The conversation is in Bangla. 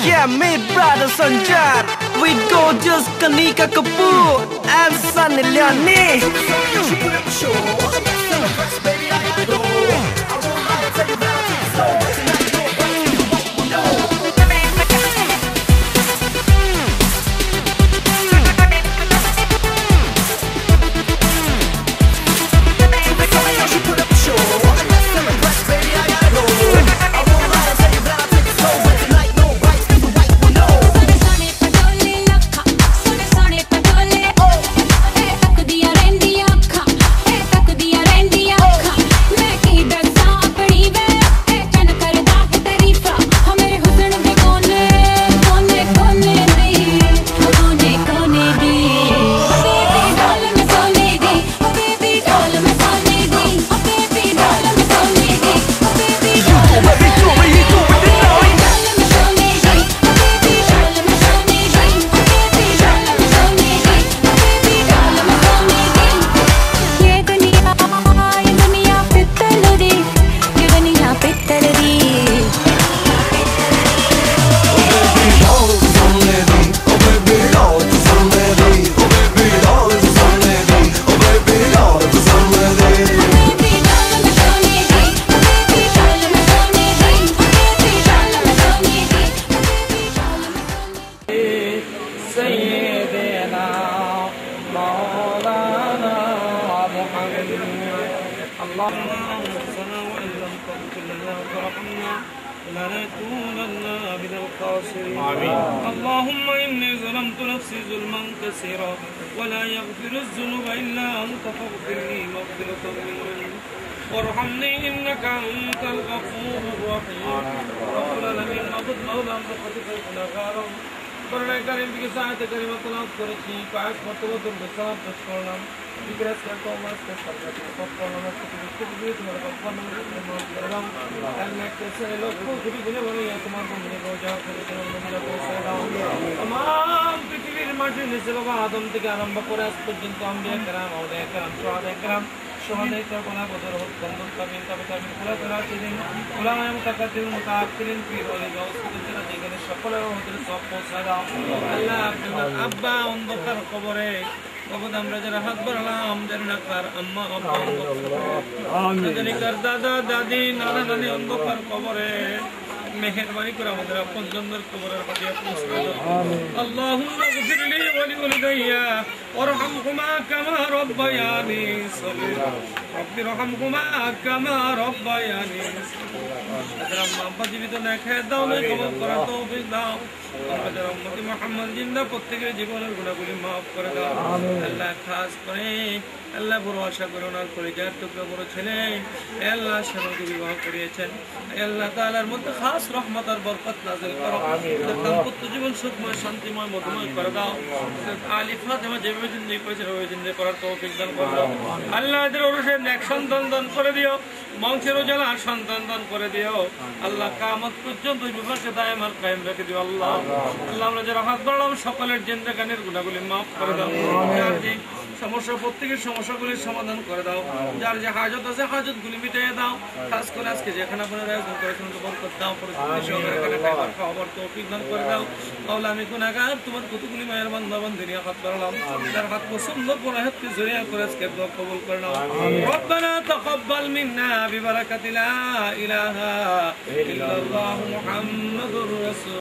Yeah, me brother Sanjar. We go just Kanika Kapoor and Sunny Leone. اللهم إني ظلمت نفسي ظلما كثيرا ولا يغفر الذنوب إلا أنت فاغفر لي مغفرة من عندك وارحمني إنك أنت الغفور الرحيم رب العالمين معبود مولا أنت خطيئتك نغارا করুণায় কারীম থেকে সাহায্য করিম তলাব করেছি পাঁচ মর্তবা বেসাব পেশ করলাম বিগ্রাস করতে আমাকে সাহায্য করলাম আজকে বিক্রি তোমার ভগবান নামে মাফ করলাম আল্লাহ কেসে লোক খুবই গুণে বলে তোমার বন্ধু রোজা করে তোমার বন্ধু পৌঁছে দাও तमाम পৃথিবীর মাটির নিচে বাবা আদম থেকে আরম্ভ করে আজ পর্যন্ত আম্বিয়া کرام আউলিয়া کرام শুহাদা کرام شهداء كربلاء بدر وكندر تابعين تابعين خلفاء الراشدين علماء متقدمين متأخرين পীর ওলি গাউস কুতুবরা যেখানে সকল আমাদের সব পৌঁছায় দাও আল্লাহ আপনার আব্বা অন্ধকার কবরে কবর আমরা যারা হাত বাড়ালাম জান্নাতার আম্মা আব্বা আমিন জানিকার দাদা দাদি নানা নানি অন্ধকার কবরে মেহেরবানি করে আমাদের আপনজনদের কবরের পাশে পৌঁছায় দাও আল্লাহুম্মা গফির লি ওয়া লিওয়ালিদাইয়া ওয়ারহামহুমা কামা রাব্বায়ানি সগীরা রব্বির রহমহুমা কামা রাব্বায়ানি সগীরা আম্মা আব্বা জীবিত না খেয়ে দাও না কবর করার তৌফিক দাও আমাদের উম্মতি মুহাম্মদ জিন্দা প্রত্যেকের জীবনের গুনাহগুলি maaf করে দাও আল্লাহ খাস করে আল্লাহ বড় আশা করে ওনার পরিবার টুকরা বড় ছেলে আল্লাহ সামনে বিবাহ করিয়েছেন আল্লাহ তাআলার মধ্যে খাস রহমত আর বরকত নাযিল করো দাম্পত্য জীবন সুখময় শান্তিময় মধুময় করে দাও আলী ফাতেমা যেভাবে জিন্দেগি করেছে ওই জিন্দেগি করার তৌফিক দান করো আল্লাহ এদের ওরসে নেক সন্তান দান করে দিও বংশের উজালা সন্তান দান করে দিও আল্লাহ কিয়ামত পর্যন্ত এই বিবাহকে দায়েম আর কায়েম রেখে দিও আল্লাহ আল্লাহ আমরা যারা হাত বাড়ালাম সকলের জিন্দেগানের গুনাহগুলি maaf করে দাও যার যে সমস্যা প্রত্যেকের সমস্যাগুলির সমাধান করে দাও যার যে হাজত আছে হাজতগুলি মিটিয়ে দাও খাস করে আজকে যেখানে আপনারা আয়োজন করেছেন বরকত দাও পরিস্থিতি সহকারে খাবার খাওয়ার তৌফিক দান করে দাও মাওলা আমি গুনাহগার তোমার কতগুলি মায়ের বান্দা বান্দিনী হাত বাড়ালাম যার হাত পছন্দ করে হাতকে জড়িয়ে করে আজকে দোয়া কবুল করে নাও রব্বানা তাকাব্বাল মিন্না বিবারাকাতি লা ইলাহা ইল্লাল্লাহু মুহাম্মাদুর রাসূল